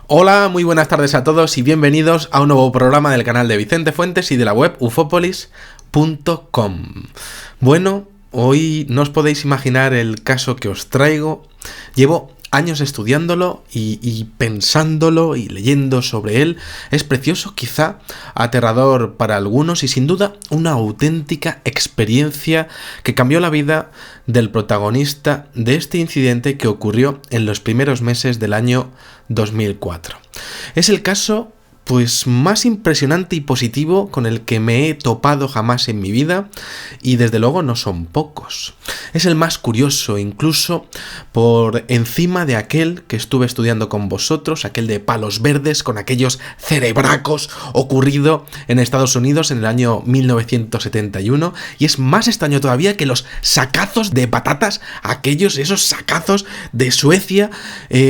Hola, muy buenas tardes a todos y bienvenidos a un nuevo programa del canal de Vicente Fuentes y de la web ufopolis.com. Bueno, hoy no os podéis imaginar el caso que os traigo. Llevo años estudiándolo y pensándolo y leyendo sobre él. Es precioso, quizá aterrador para algunos y sin duda una auténtica experiencia que cambió la vida del protagonista de este incidente que ocurrió en los primeros meses del año 2004. Es el caso más impresionante y positivo con el que me he topado jamás en mi vida, y desde luego no son pocos. Es el más curioso, incluso por encima de aquel que estuve estudiando con vosotros, aquel de Palos Verdes, con aquellos cerebracos, ocurrido en Estados Unidos en el año 1971, y es más extraño todavía que los sacazos de patatas, esos sacazos de Suecia,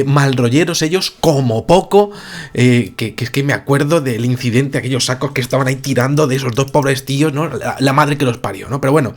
malrolleros ellos como poco, que es que me acuerdo del incidente, aquellos sacos que estaban ahí tirando de esos dos pobres tíos, ¿no? La madre que los parió, ¿no? Pero bueno,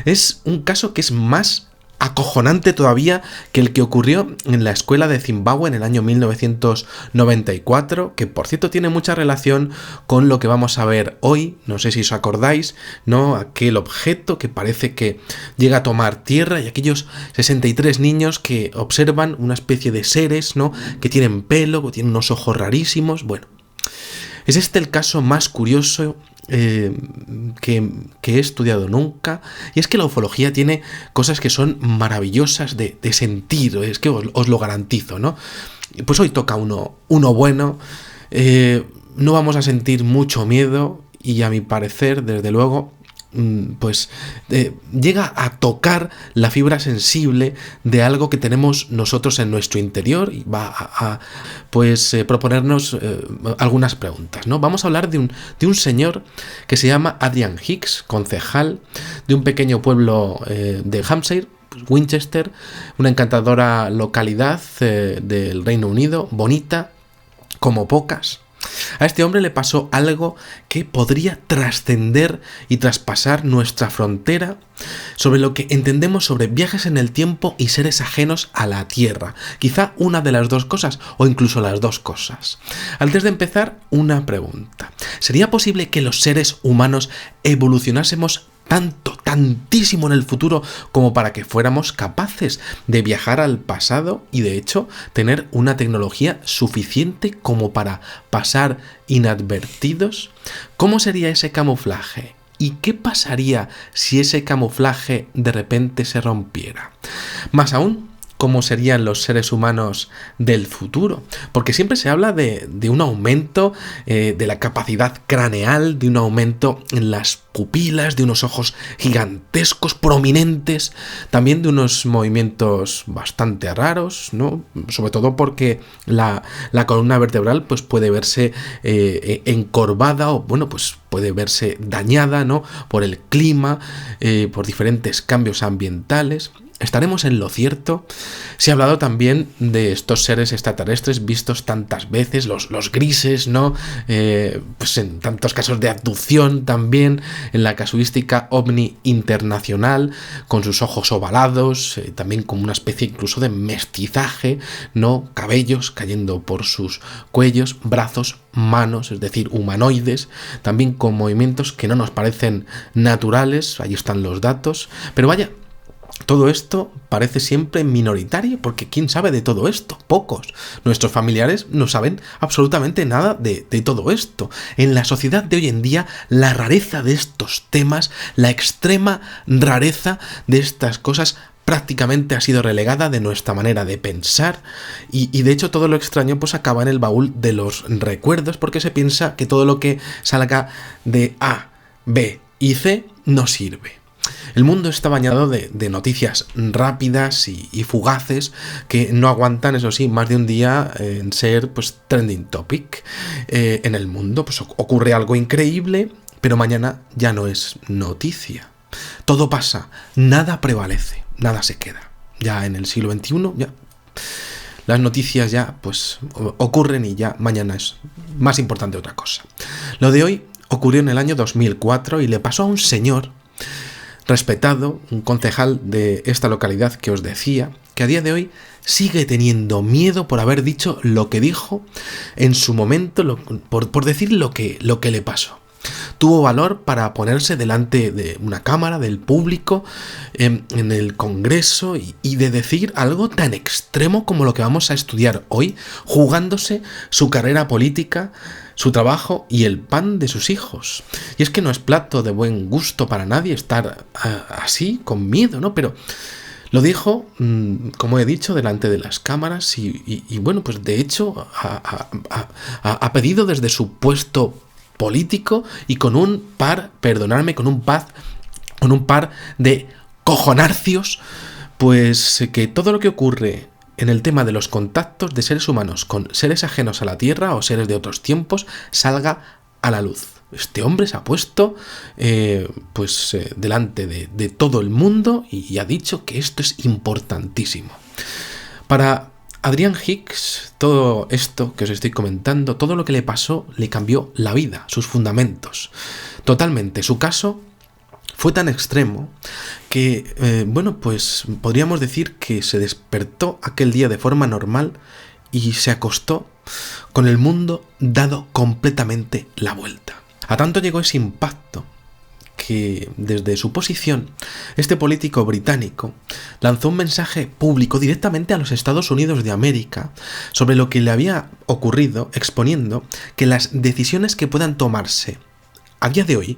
es un caso que es más acojonante todavía que el que ocurrió en la escuela de Zimbabue en el año 1994, que por cierto tiene mucha relación con lo que vamos a ver hoy. No sé si os acordáis, ¿no? Aquel objeto que parece que llega a tomar tierra y aquellos 63 niños que observan una especie de seres, ¿no? Que tienen pelo, que tienen unos ojos rarísimos. Bueno, es este el caso más curioso que he estudiado nunca, y es que la ufología tiene cosas que son maravillosas de sentir, es que os lo garantizo, ¿no? Pues hoy toca uno bueno, no vamos a sentir mucho miedo y a mi parecer, desde luego, llega a tocar la fibra sensible de algo que tenemos nosotros en nuestro interior y va a proponernos algunas preguntas, ¿no? Vamos a hablar de un señor que se llama Adrian Hicks, concejal de un pequeño pueblo de Hampshire, Winchester, una encantadora localidad del Reino Unido, bonita como pocas. A este hombre le pasó algo que podría trascender y traspasar nuestra frontera sobre lo que entendemos sobre viajes en el tiempo y seres ajenos a la Tierra. Quizá una de las dos cosas, o incluso las dos cosas. Antes de empezar, una pregunta. ¿Sería posible que los seres humanos evolucionásemos tantísimo en el futuro como para que fuéramos capaces de viajar al pasado y de hecho tener una tecnología suficiente como para pasar inadvertidos? ¿Cómo sería ese camuflaje? ¿Y qué pasaría si ese camuflaje de repente se rompiera? Más aún, ¿cómo serían los seres humanos del futuro? Porque siempre se habla de un aumento de la capacidad craneal, de un aumento en las pupilas, de unos ojos gigantescos, prominentes, también de unos movimientos bastante raros, ¿no? Sobre todo porque la columna vertebral puede verse encorvada o puede verse dañada, ¿no? Por el clima, por diferentes cambios ambientales. ¿Estaremos en lo cierto? Se ha hablado también de estos seres extraterrestres vistos tantas veces, los grises, ¿no? En tantos casos de abducción también, en la casuística ovni internacional, con sus ojos ovalados, también como una especie incluso de mestizaje, ¿no? Cabellos cayendo por sus cuellos, brazos, manos, es decir, humanoides, también con movimientos que no nos parecen naturales. Ahí están los datos, pero vaya, todo esto parece siempre minoritario, porque ¿quién sabe de todo esto? Pocos. Nuestros familiares no saben absolutamente nada de todo esto. En la sociedad de hoy en día, la rareza de estos temas, la extrema rareza de estas cosas prácticamente ha sido relegada de nuestra manera de pensar y de hecho todo lo extraño acaba en el baúl de los recuerdos, porque se piensa que todo lo que salga de A, B y C no sirve. El mundo está bañado de noticias rápidas y fugaces que no aguantan, eso sí, más de un día en ser trending topic en el mundo. Ocurre algo increíble, pero mañana ya no es noticia. Todo pasa, nada prevalece, nada se queda. Ya en el siglo XXI, ya las noticias ya ocurren y ya mañana es más importante otra cosa. Lo de hoy ocurrió en el año 2004 y le pasó a un señor respetado, un concejal de esta localidad que os decía, que a día de hoy sigue teniendo miedo por haber dicho lo que dijo en su momento, por decir lo que le pasó. Tuvo valor para ponerse delante de una cámara, del público, en el Congreso y de decir algo tan extremo como lo que vamos a estudiar hoy, jugándose su carrera política, su trabajo y el pan de sus hijos. Y es que no es plato de buen gusto para nadie estar así, con miedo, ¿no? Pero lo dijo, como he dicho, delante de las cámaras y bueno, pues de hecho ha pedido desde su puesto político y con un par de cojonarcios, pues que todo lo que ocurre en el tema de los contactos de seres humanos con seres ajenos a la Tierra o seres de otros tiempos salga a la luz. Este hombre se ha puesto delante de todo el mundo y ha dicho que esto es importantísimo. Para Adrian Hicks, todo esto que os estoy comentando, todo lo que le pasó, le cambió la vida, sus fundamentos. Totalmente. Su caso fue tan extremo que, pues podríamos decir que se despertó aquel día de forma normal y se acostó con el mundo dado completamente la vuelta. A tanto llegó ese impacto que desde su posición, este político británico lanzó un mensaje público directamente a los Estados Unidos de América sobre lo que le había ocurrido, exponiendo que las decisiones que puedan tomarse a día de hoy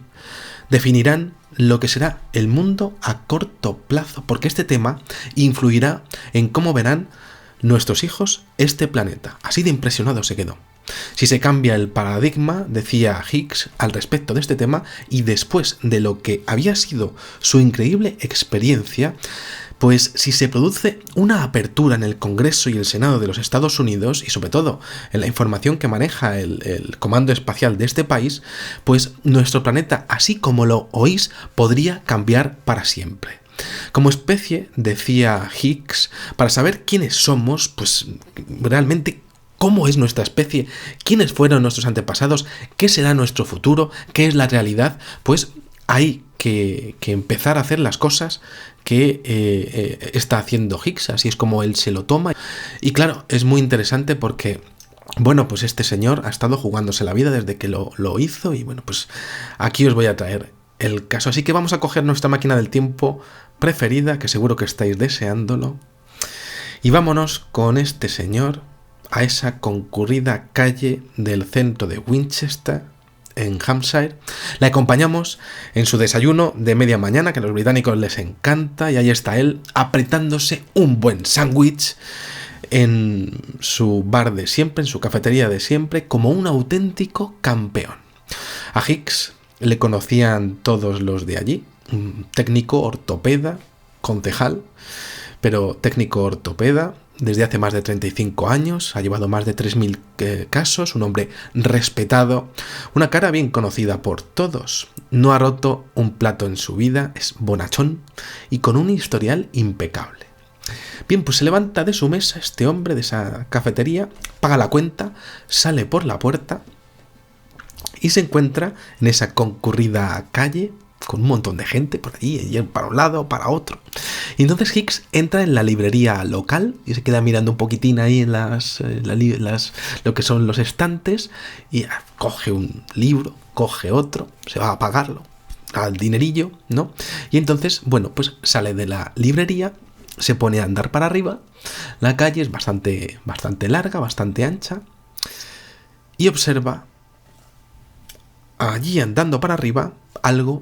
definirán lo que será el mundo a corto plazo, porque este tema influirá en cómo verán nuestros hijos este planeta. Así de impresionado se quedó. Si se cambia el paradigma, decía Hicks, al respecto de este tema, y después de lo que había sido su increíble experiencia, pues si se produce una apertura en el Congreso y el Senado de los Estados Unidos, y sobre todo en la información que maneja el Comando Espacial de este país, pues nuestro planeta, así como lo oís, podría cambiar para siempre. Como especie, decía Hicks, para saber quiénes somos, pues realmente cómo es nuestra especie, quiénes fueron nuestros antepasados, qué será nuestro futuro, qué es la realidad, pues hay que empezar a hacer las cosas que está haciendo Hicks, así es como él se lo toma. Y claro, es muy interesante porque, bueno, pues este señor ha estado jugándose la vida desde que lo hizo y bueno, pues aquí os voy a traer el caso. Así que vamos a coger nuestra máquina del tiempo preferida, que seguro que estáis deseándolo, y vámonos con este señor a esa concurrida calle del centro de Winchester, en Hampshire. Le acompañamos en su desayuno de media mañana, que a los británicos les encanta, y ahí está él apretándose un buen sándwich en su bar de siempre, en su cafetería de siempre, como un auténtico campeón. A Hicks le conocían todos los de allí, un técnico ortopeda, concejal, pero técnico ortopeda. Desde hace más de 35 años, ha llevado más de 3.000 casos, un hombre respetado, una cara bien conocida por todos. No ha roto un plato en su vida, es bonachón y con un historial impecable. Bien, pues se levanta de su mesa este hombre de esa cafetería, paga la cuenta, sale por la puerta y se encuentra en esa concurrida calle con un montón de gente por allí, para un lado, para otro. Y entonces Hicks entra en la librería local y se queda mirando un poquitín ahí en lo que son los estantes y coge un libro, coge otro, se va a pagarlo, al dinerillo, ¿no? Y entonces, bueno, pues sale de la librería, se pone a andar para arriba. La calle es bastante larga, bastante ancha, y observa allí andando para arriba algo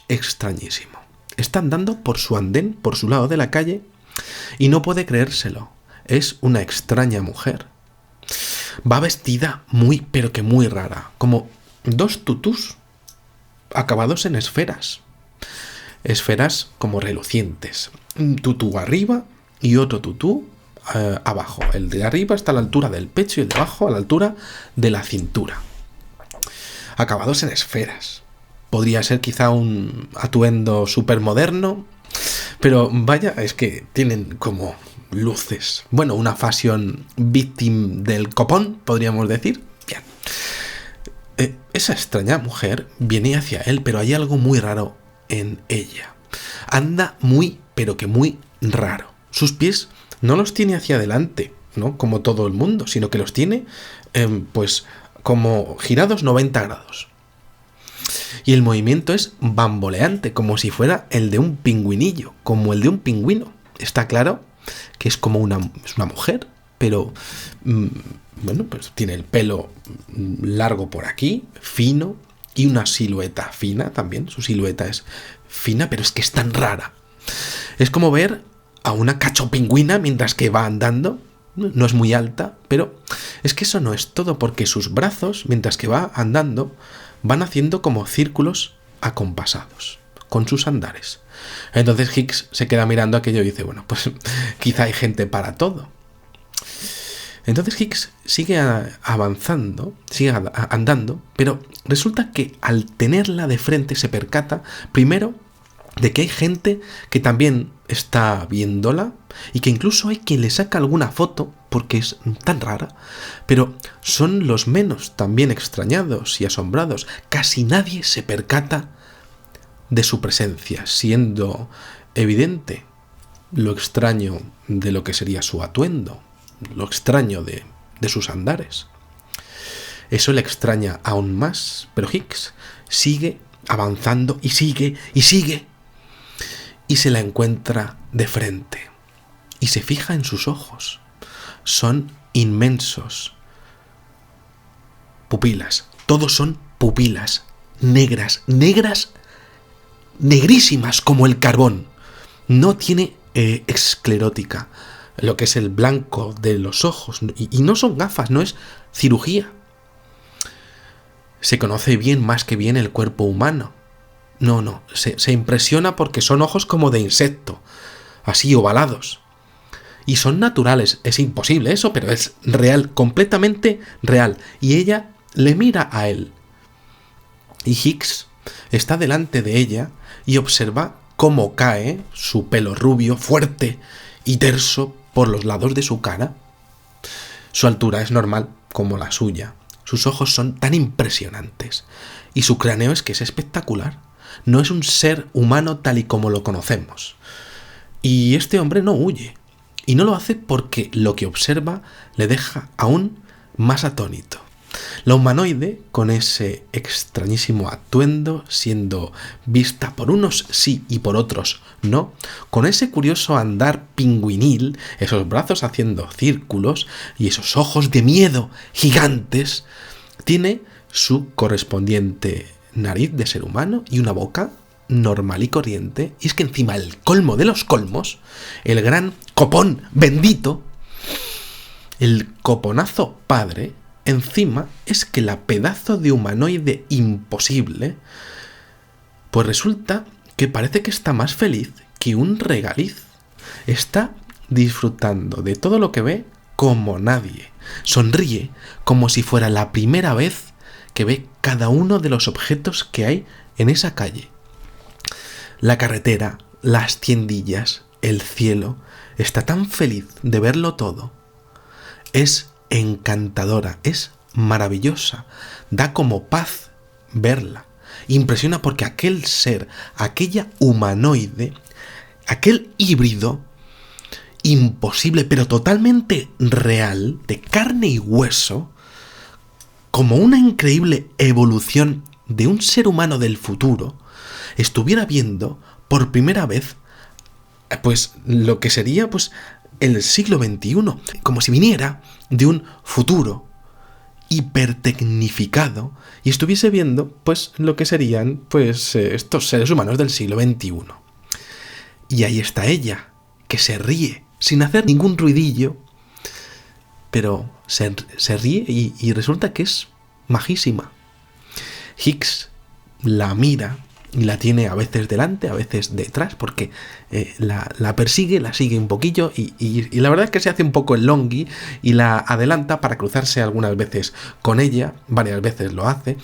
extrañísimo. Está andando por su andén, por su lado de la calle, y no puede creérselo. Es una extraña mujer. Va vestida muy, pero que muy rara, como dos tutús acabados en esferas. Esferas como relucientes. Un tutú arriba y otro tutú abajo. El de arriba está a la altura del pecho y el de abajo a la altura de la cintura. Acabados en esferas. Podría ser quizá un atuendo súper moderno, pero vaya, es que tienen como luces. Bueno, una fashion victim del copón, podríamos decir. Bien. Esa extraña mujer viene hacia él, pero hay algo muy raro en ella. Anda muy, pero que muy raro. Sus pies no los tiene hacia adelante, ¿no? Como todo el mundo, sino que los tiene, pues, como girados 90 grados. Y el movimiento es bamboleante, como si fuera el de un pingüinillo, como el de un pingüino. Está claro que es como una mujer, pero bueno, pues tiene el pelo largo por aquí, fino, y una silueta fina también. Su silueta es fina, pero es que es tan rara. Es como ver a una cachopingüina mientras que va andando. No es muy alta, pero es que eso no es todo, porque sus brazos, mientras que va andando, van haciendo como círculos acompasados con sus andares. Entonces Hicks se queda mirando aquello y dice, bueno, pues quizá hay gente para todo. Entonces Hicks sigue avanzando, sigue andando, pero resulta que al tenerla de frente se percata, primero, de que hay gente que también está viéndola y que incluso hay quien le saca alguna foto porque es tan rara, pero son los menos también extrañados y asombrados. Casi nadie se percata de su presencia, siendo evidente lo extraño de lo que sería su atuendo, lo extraño de sus andares. Eso le extraña aún más, pero Hicks sigue avanzando y sigue y sigue, y se la encuentra de frente y se fija en sus ojos. Son inmensos. Pupilas, todos son pupilas, negras, negrísimas como el carbón. No tiene esclerótica, lo que es el blanco de los ojos, y no son gafas, no es cirugía. Se conoce bien, más que bien, el cuerpo humano. No, se impresiona porque son ojos como de insecto, así ovalados. Y son naturales, es imposible eso, pero es real, completamente real. Y ella le mira a él. Y Hicks está delante de ella y observa cómo cae su pelo rubio, fuerte y terso por los lados de su cara. Su altura es normal, como la suya. Sus ojos son tan impresionantes. Y su cráneo es que es espectacular. No es un ser humano tal y como lo conocemos. Y este hombre no huye. Y no lo hace porque lo que observa le deja aún más atónito. La humanoide, con ese extrañísimo atuendo, siendo vista por unos sí y por otros no, con ese curioso andar pingüinil, esos brazos haciendo círculos y esos ojos de miedo gigantes, tiene su correspondiente nariz de ser humano y una boca normal y corriente. Y es que encima el colmo de los colmos, el gran copón bendito, el coponazo padre, encima es que la pedazo de humanoide imposible, pues resulta que parece que está más feliz que un regaliz. Está disfrutando de todo lo que ve como nadie. Sonríe como si fuera la primera vez que ve cada uno de los objetos que hay en esa calle. La carretera, las tiendillas, el cielo, está tan feliz de verlo todo. Es encantadora, es maravillosa, da como paz verla. Impresiona porque aquel ser, aquella humanoide, aquel híbrido imposible pero totalmente real, de carne y hueso, como una increíble evolución de un ser humano del futuro, estuviera viendo por primera vez pues lo que sería pues el siglo XXI, como si viniera de un futuro hipertecnificado y estuviese viendo pues lo que serían pues estos seres humanos del siglo XXI. Y ahí está ella, que se ríe sin hacer ningún ruidillo, pero se ríe y resulta que es majísima. Hicks la mira y la tiene a veces delante, a veces detrás, porque la persigue, la sigue un poquillo y la verdad es que se hace un poco el longhi y la adelanta para cruzarse algunas veces con ella, varias veces lo hace,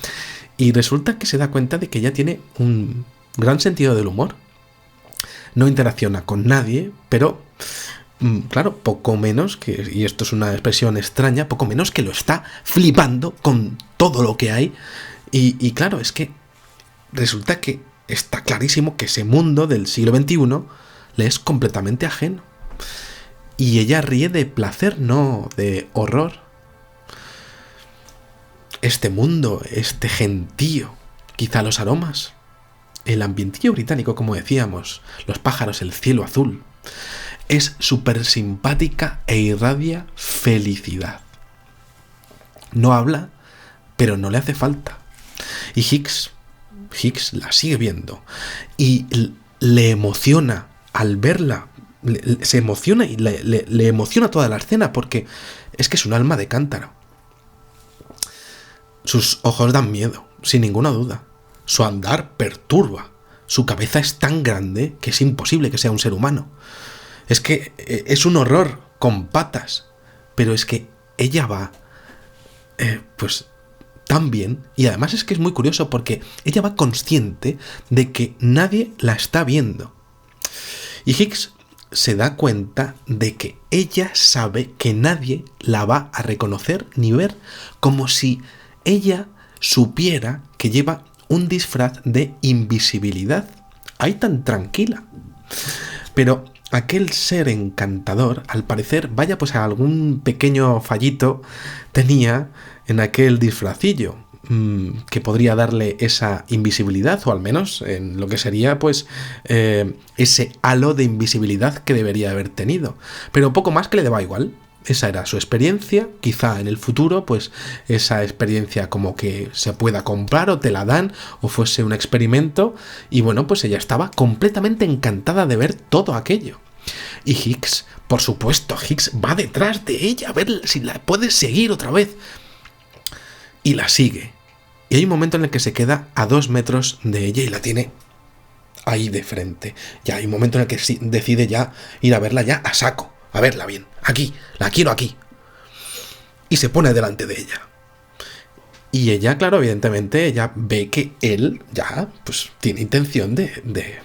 y resulta que se da cuenta de que ella tiene un gran sentido del humor. No interacciona con nadie, pero claro, poco menos que, y esto es una expresión extraña, poco menos que lo está flipando con todo lo que hay. Y claro, es que resulta que está clarísimo que ese mundo del siglo XXI le es completamente ajeno. Y ella ríe de placer, no de horror. Este mundo, este gentío, quizá los aromas, el ambientillo británico, como decíamos, los pájaros, el cielo azul, es súper simpática e irradia felicidad. No habla, pero no le hace falta. Y Hicks la sigue viendo y le emociona al verla. Se emociona y le emociona toda la escena porque es que es un alma de cántaro. Sus ojos dan miedo, sin ninguna duda. Su andar perturba. Su cabeza es tan grande que es imposible que sea un ser humano. Es que es un horror con patas. Pero es que ella va pues tan bien. Y además es que es muy curioso porque ella va consciente de que nadie la está viendo. Y Hicks se da cuenta de que ella sabe que nadie la va a reconocer ni ver, como si ella supiera que lleva un disfraz de invisibilidad. Ahí tan tranquila. Pero aquel ser encantador, al parecer, vaya pues a algún pequeño fallito tenía en aquel disfrazillo que podría darle esa invisibilidad, o al menos en lo que sería pues ese halo de invisibilidad que debería haber tenido. Pero poco más, que le daba igual. Esa era su experiencia. Quizá en el futuro pues esa experiencia como que se pueda comprar o te la dan o fuese un experimento, y bueno, pues ella estaba completamente encantada de ver todo aquello. Y Hicks, por supuesto, Hicks va detrás de ella a ver si la puede seguir otra vez. Y la sigue. Y hay un momento en el que se queda a 2 metros de ella y la tiene ahí de frente. Ya hay un momento en el que decide ya ir a verla ya a saco. A verla bien. Aquí. La quiero aquí. Y se pone delante de ella. Y ella, claro, evidentemente, ella ve que él ya pues tiene intención de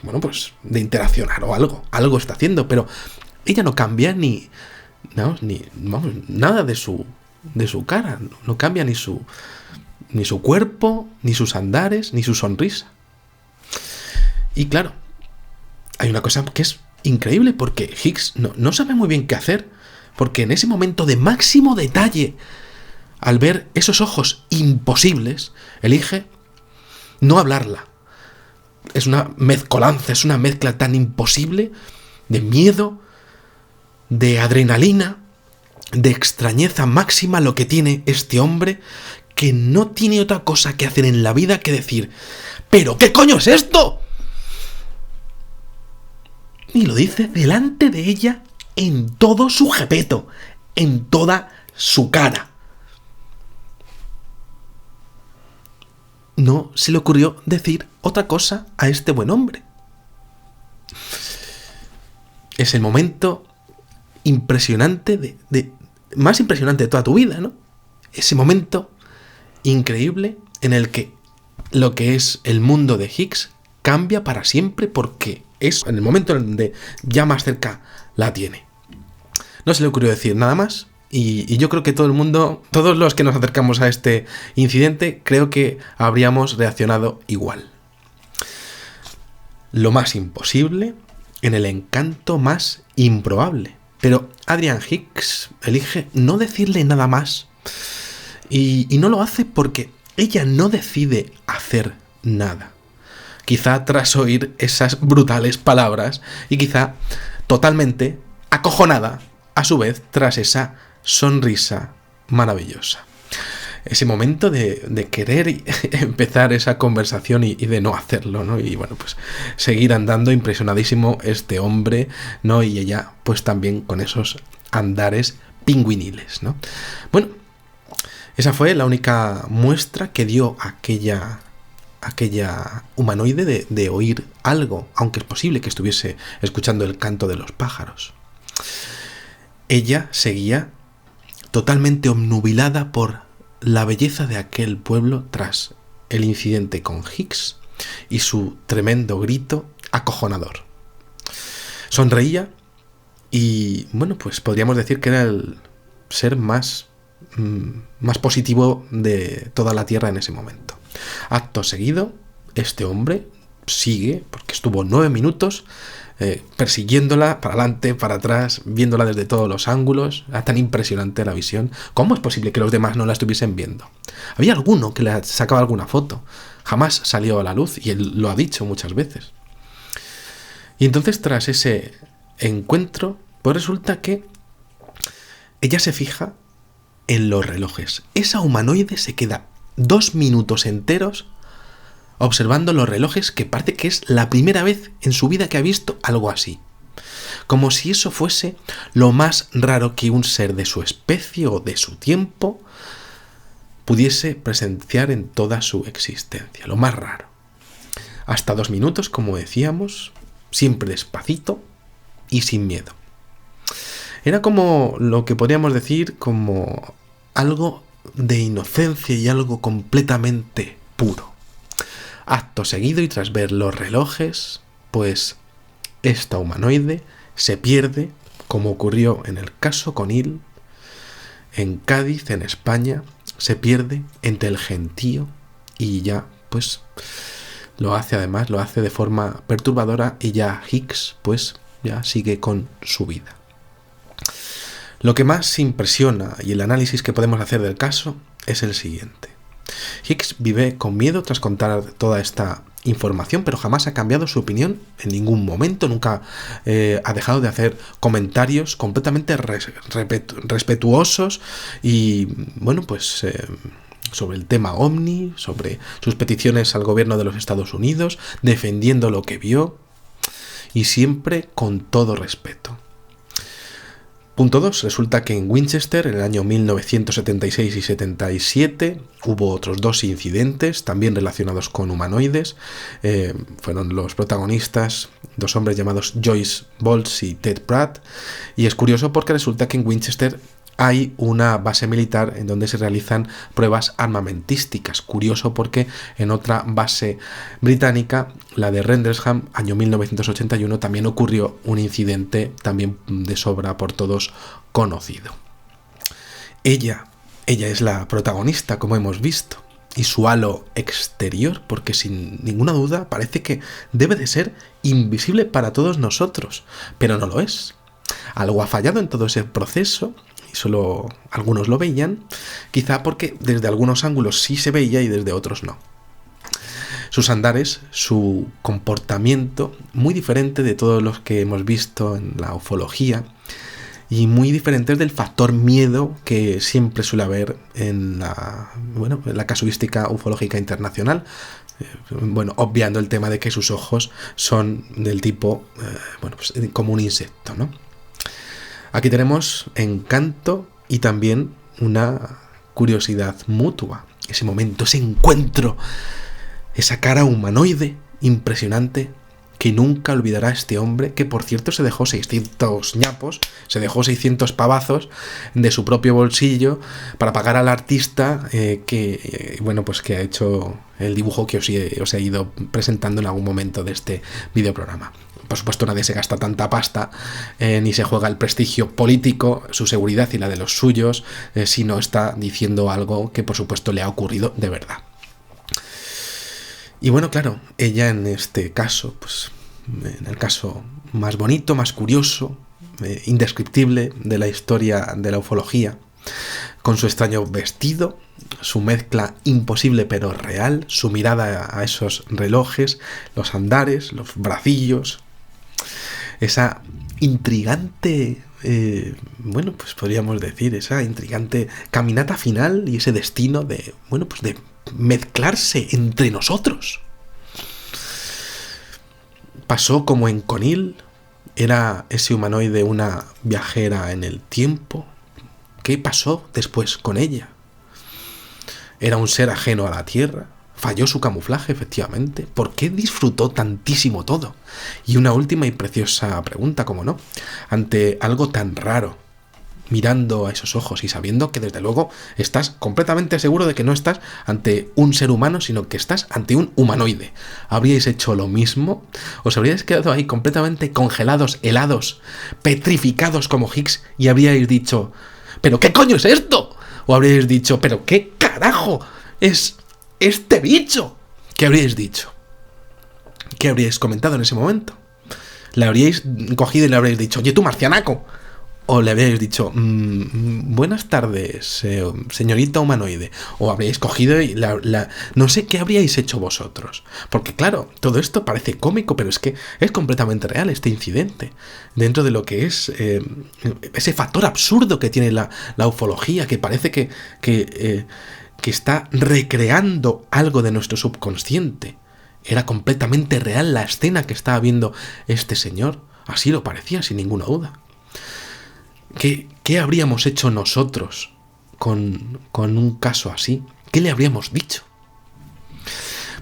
interaccionar o algo. Algo está haciendo, pero ella no cambia nada de su cara. No cambia ni su cuerpo, ni sus andares, ni su sonrisa. Y claro, hay una cosa que es increíble, porque Hicks no sabe muy bien qué hacer, porque en ese momento de máximo detalle, al ver esos ojos imposibles, elige no hablarla. Es una mezcolanza, es una mezcla tan imposible de miedo, de adrenalina, de extrañeza máxima lo que tiene este hombre, que no tiene otra cosa que hacer en la vida que decir: ¿pero qué coño es esto? Y lo dice delante de ella, en todo su jepeto, en toda su cara. No se le ocurrió decir otra cosa a este buen hombre. Es el momento impresionante más impresionante de toda tu vida, ¿no? Ese momento increíble en el que lo que es el mundo de Hicks cambia para siempre, porque es en el momento en donde ya más cerca la tiene. No se le ocurrió decir nada más, y yo creo que todo el mundo, todos los que nos acercamos a este incidente, creo que habríamos reaccionado igual. Lo más imposible en el encanto más improbable. Pero Adrian Hicks elige no decirle nada más. Y no lo hace porque ella no decide hacer nada. Quizá tras oír esas brutales palabras, y quizá totalmente acojonada a su vez tras esa sonrisa maravillosa. Ese momento de querer empezar esa conversación y de no hacerlo, ¿no? Y bueno, pues seguir andando impresionadísimo este hombre, ¿no? Y ella pues también con esos andares pingüiniles, ¿no? Bueno, esa fue la única muestra que dio aquella humanoide de oír algo, aunque es posible que estuviese escuchando el canto de los pájaros. Ella seguía totalmente obnubilada por la belleza de aquel pueblo tras el incidente con Hicks y su tremendo grito acojonador. Sonreía y, bueno, pues podríamos decir que era el ser más positivo de toda la Tierra en ese momento. Acto seguido, este hombre sigue, porque estuvo 9 minutos persiguiéndola para adelante, para atrás, viéndola desde todos los ángulos. Era tan impresionante la visión. ¿Cómo es posible que los demás no la estuviesen viendo? Había alguno que le sacaba alguna foto. Jamás salió a la luz, y él lo ha dicho muchas veces. Y entonces, tras ese encuentro, pues resulta que ella se fija en los relojes. Esa humanoide se queda 2 minutos enteros observando los relojes, que parece que es la primera vez en su vida que ha visto algo así. Como si eso fuese lo más raro que un ser de su especie o de su tiempo pudiese presenciar en toda su existencia. Lo más raro. Hasta 2 minutos, como decíamos, siempre despacito y sin miedo. Era como lo que podríamos decir como algo de inocencia y algo completamente puro. Acto seguido, y tras ver los relojes, pues esta humanoide se pierde, como ocurrió en el caso Conil, en Cádiz, en España, se pierde entre el gentío, y ya pues lo hace de forma perturbadora, y ya Hicks pues ya sigue con su vida. Lo que más impresiona, y el análisis que podemos hacer del caso, es el siguiente. Hicks vive con miedo tras contar toda esta información, pero jamás ha cambiado su opinión en ningún momento. Nunca ha dejado de hacer comentarios completamente respetuosos y, bueno, pues sobre el tema OVNI, sobre sus peticiones al gobierno de los Estados Unidos, defendiendo lo que vio, y siempre con todo respeto. Punto 2. Resulta que en Winchester, en el año 1976 y 77, hubo otros 2 incidentes, también relacionados con humanoides. Fueron los protagonistas 2 hombres llamados Joyce Bolts y Ted Pratt. Y es curioso porque resulta que en Winchester hay una base militar en donde se realizan pruebas armamentísticas. Curioso porque en otra base británica, la de Rendlesham, año 1981, también ocurrió un incidente también de sobra por todos conocido. Ella es la protagonista, como hemos visto, y su halo exterior, porque sin ninguna duda parece que debe de ser invisible para todos nosotros, pero no lo es. Algo ha fallado en todo ese proceso, y solo algunos lo veían, quizá porque desde algunos ángulos sí se veía y desde otros no. Sus andares, su comportamiento, muy diferente de todos los que hemos visto en la ufología, y muy diferentes del factor miedo que siempre suele haber en la casuística ufológica internacional. Obviando el tema de que sus ojos son del tipo, pues como un insecto, ¿no? Aquí tenemos encanto y también una curiosidad mutua. Ese momento, ese encuentro, esa cara humanoide impresionante que nunca olvidará este hombre, que por cierto se dejó 600 ñapos, se dejó 600 pavazos de su propio bolsillo para pagar al artista que ha hecho el dibujo que os he ido presentando en algún momento de este videoprograma. Por supuesto, nadie se gasta tanta pasta ni se juega el prestigio político, su seguridad y la de los suyos, si no está diciendo algo que por supuesto le ha ocurrido de verdad. Y bueno, claro, ella en este caso, pues en el caso más bonito, más curioso, indescriptible de la historia de la ufología, con su extraño vestido, su mezcla imposible pero real, su mirada a esos relojes, los andares, los bracillos, esa intrigante, pues podríamos decir, esa intrigante caminata final y ese destino de mezclarse entre nosotros. Pasó como en Conil. ¿Era ese humanoide una viajera en el tiempo? ¿Qué pasó después con ella? ¿Era un ser ajeno a la Tierra? ¿Falló su camuflaje, efectivamente? ¿Por qué disfrutó tantísimo todo? Y una última y preciosa pregunta, como no, ante algo tan raro, mirando a esos ojos y sabiendo que desde luego estás completamente seguro de que no estás ante un ser humano, sino que estás ante un humanoide. ¿Habríais hecho lo mismo? ¿Os habríais quedado ahí completamente congelados, helados, petrificados como Hicks y habríais dicho, ¿pero qué coño es esto? ¿O habríais dicho, ¿pero qué carajo es este bicho? ¿Qué habríais dicho? ¿qué habríais comentado en ese momento? ¿Le habríais cogido y le habríais dicho, oye tú marcianaco? O le habríais dicho, buenas tardes, señorita humanoide. O habríais cogido y no sé qué habríais hecho vosotros. Porque claro, todo esto parece cómico, pero es que es completamente real este incidente. Dentro de lo que es ese factor absurdo que tiene la ufología, que parece que está recreando algo de nuestro subconsciente. Era completamente real la escena que estaba viendo este señor. Así lo parecía, sin ninguna duda. ¿Qué habríamos hecho nosotros con un caso así? ¿Qué le habríamos dicho?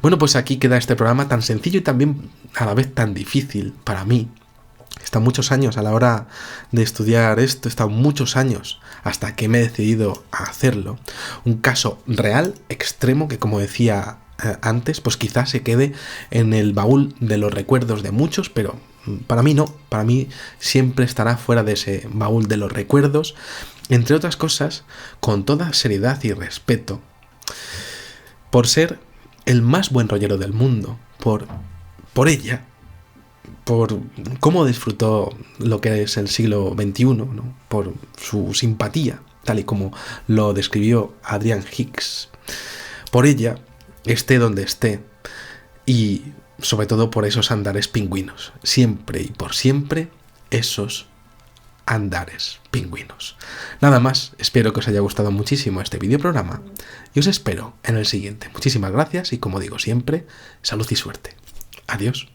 Bueno, pues aquí queda este programa tan sencillo y también a la vez tan difícil para mí. He estado muchos años a la hora de estudiar esto, he estado muchos años hasta que me he decidido a hacerlo. Un caso real, extremo, que como decía antes, pues quizás se quede en el baúl de los recuerdos de muchos, pero para mí no, para mí siempre estará fuera de ese baúl de los recuerdos, entre otras cosas, con toda seriedad y respeto, por ser el más buen rollero del mundo, por ella, por cómo disfrutó lo que es el siglo XXI, ¿no? Por su simpatía, tal y como lo describió Adrian Hicks. Por ella, esté donde esté, y sobre todo por esos andares pingüinos. Siempre y por siempre, esos andares pingüinos. Nada más, espero que os haya gustado muchísimo este videoprograma y os espero en el siguiente. Muchísimas gracias y como digo siempre, salud y suerte. Adiós.